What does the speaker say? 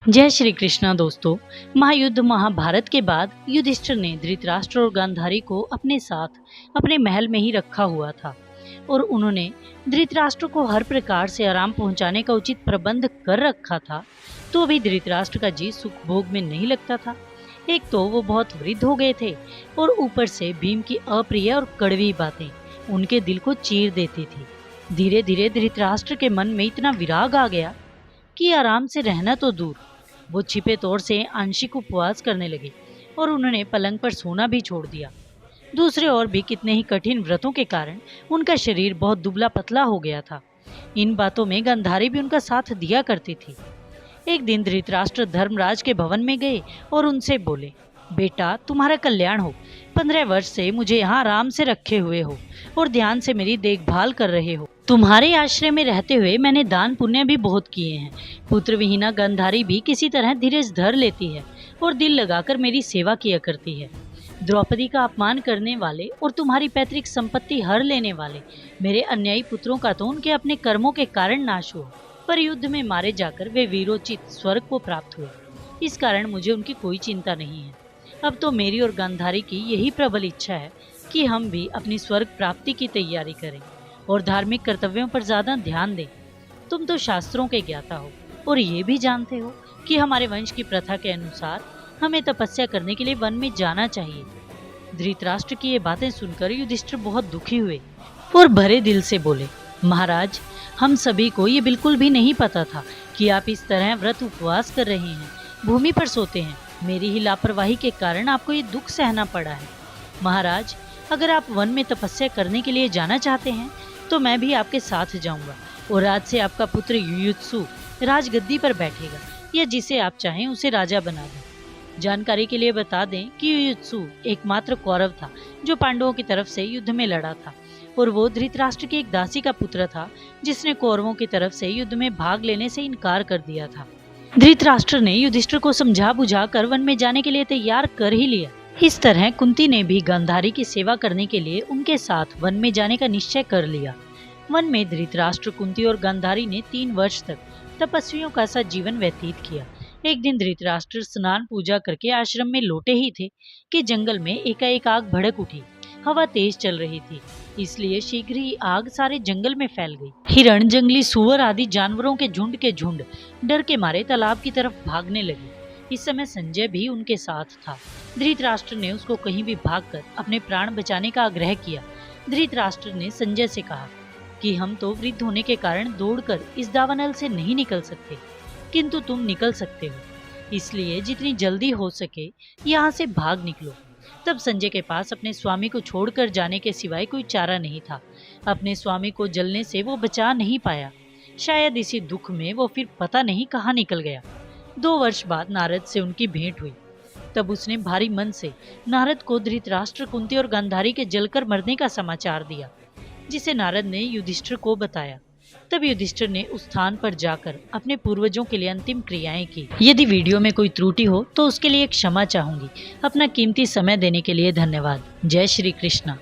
जय श्री कृष्णा दोस्तों। महायुद्ध महाभारत के बाद युधिष्ठिर ने धृतराष्ट्र और गांधारी को अपने साथ अपने महल में ही रखा हुआ था और उन्होंने धृतराष्ट्र को हर प्रकार से आराम पहुंचाने का उचित प्रबंध कर रखा था। तो भी धृतराष्ट्र का जी सुख भोग में नहीं लगता था। एक तो वो बहुत वृद्ध हो गए थे और ऊपर से भीम की अप्रिय और कड़वी बातें उनके दिल को चीर देती थी। धीरे धीरे धृतराष्ट्र के मन में इतना विराग आ गया कि आराम से रहना तो दूर, वो छिपे तौर से आंशिक उपवास करने लगे और उन्होंने पलंग पर सोना भी छोड़ दिया। दूसरे और भी कितने ही कठिन व्रतों के कारण उनका शरीर बहुत दुबला पतला हो गया था। इन बातों में गांधारी भी उनका साथ दिया करती थी। एक दिन धृतराष्ट्र धर्मराज के भवन में गए और उनसे बोले, बेटा तुम्हारा कल्याण हो। 15 वर्ष से मुझे यहाँ आराम से रखे हुए हो और ध्यान से मेरी देखभाल कर रहे हो। तुम्हारे आश्रय में रहते हुए मैंने दान पुण्य भी बहुत किए हैं। पुत्र विहीना गांधारी भी किसी तरह धीरज धर लेती है और दिल लगाकर मेरी सेवा किया करती है। द्रौपदी का अपमान करने वाले और तुम्हारी पैतृक संपत्ति हर लेने वाले मेरे अन्यायी पुत्रों का तो उनके अपने कर्मों के कारण नाश हुआ, पर युद्ध में मारे जाकर वे वीरोचित स्वर्ग को प्राप्त हुए। इस कारण मुझे उनकी कोई चिंता नहीं है। अब तो मेरी और गांधारी की यही प्रबल इच्छा है कि हम भी अपनी स्वर्ग प्राप्ति की तैयारी करें और धार्मिक कर्तव्यों पर ज्यादा ध्यान दें। तुम तो शास्त्रों के ज्ञाता हो और ये भी जानते हो कि हमारे वंश की प्रथा के अनुसार हमें तपस्या करने के लिए वन में जाना चाहिए। धृतराष्ट्र की ये बातें सुनकर युधिष्ठिर बहुत दुखी हुए और भरे दिल से बोले, महाराज हम सभी को ये बिल्कुल भी नहीं पता था कि आप इस तरह व्रत उपवास कर रहे हैं, भूमि पर सोते हैं। मेरी ही लापरवाही के कारण आपको ये दुख सहना पड़ा है। महाराज अगर आप वन में तपस्या करने के लिए जाना चाहते हैं तो मैं भी आपके साथ जाऊंगा और आज से आपका पुत्र युयुत्सु राजगद्दी पर बैठेगा या जिसे आप चाहें उसे राजा बना दें। जानकारी के लिए बता दें कि युयुत्सु एकमात्र कौरव था जो पांडवों की तरफ से युद्ध में लड़ा था और वो धृतराष्ट्र की एक दासी का पुत्र था जिसने कौरवों की तरफ से युद्ध में भाग लेने से इनकार कर दिया था। धृतराष्ट्र ने युधिष्ठिर को समझा बुझा कर वन में जाने के लिए तैयार कर ही लिया। इस तरह कुंती ने भी गांधारी की सेवा करने के लिए उनके साथ वन में जाने का निश्चय कर लिया। वन में धृतराष्ट्र, कुंती और गांधारी ने 3 वर्ष तक तपस्वियों का सा जीवन व्यतीत किया। एक दिन धृतराष्ट्र स्नान पूजा करके आश्रम में लौटे ही थे कि जंगल में एकाएक आग भड़क उठी। हवा तेज चल रही थी, इसलिए शीघ्र ही आग सारे जंगल में फैल गई। हिरण, जंगली सुअर आदि जानवरों के झुंड डर के मारे तालाब की तरफ भागने लगे। इस समय संजय भी उनके साथ था। धृतराष्ट्र ने उसको कहीं भी भागकर अपने प्राण बचाने का आग्रह किया। धृतराष्ट्र ने संजय से कहा कि हम तो वृद्ध होने के कारण दौड़कर इस दावानल से नहीं निकल सकते, किंतु तुम निकल सकते हो, इसलिए जितनी जल्दी हो सके यहाँ से भाग निकलो। तब संजय के पास अपने स्वामी को छोड़कर जाने के सिवाय कोई चारा नहीं था। अपने स्वामी को जलने से वो बचा नहीं पाया। शायद इसी दुख में वो फिर पता नहीं कहाँ निकल गया। 2 वर्ष बाद नारद से उनकी भेंट हुई। तब उसने भारी मन से नारद को धृतराष्ट्र, कुंती और गांधारी के जलकर मरने का समाचार दिया, जिसे नारद ने युधिष्ठिर को बताया। तब युधिष्ठिर ने उस स्थान पर जाकर अपने पूर्वजों के लिए अंतिम क्रियाएं की। यदि वीडियो में कोई त्रुटि हो तो उसके लिए क्षमा चाहूंगी। अपना कीमती समय देने के लिए धन्यवाद। जय श्री कृष्णा।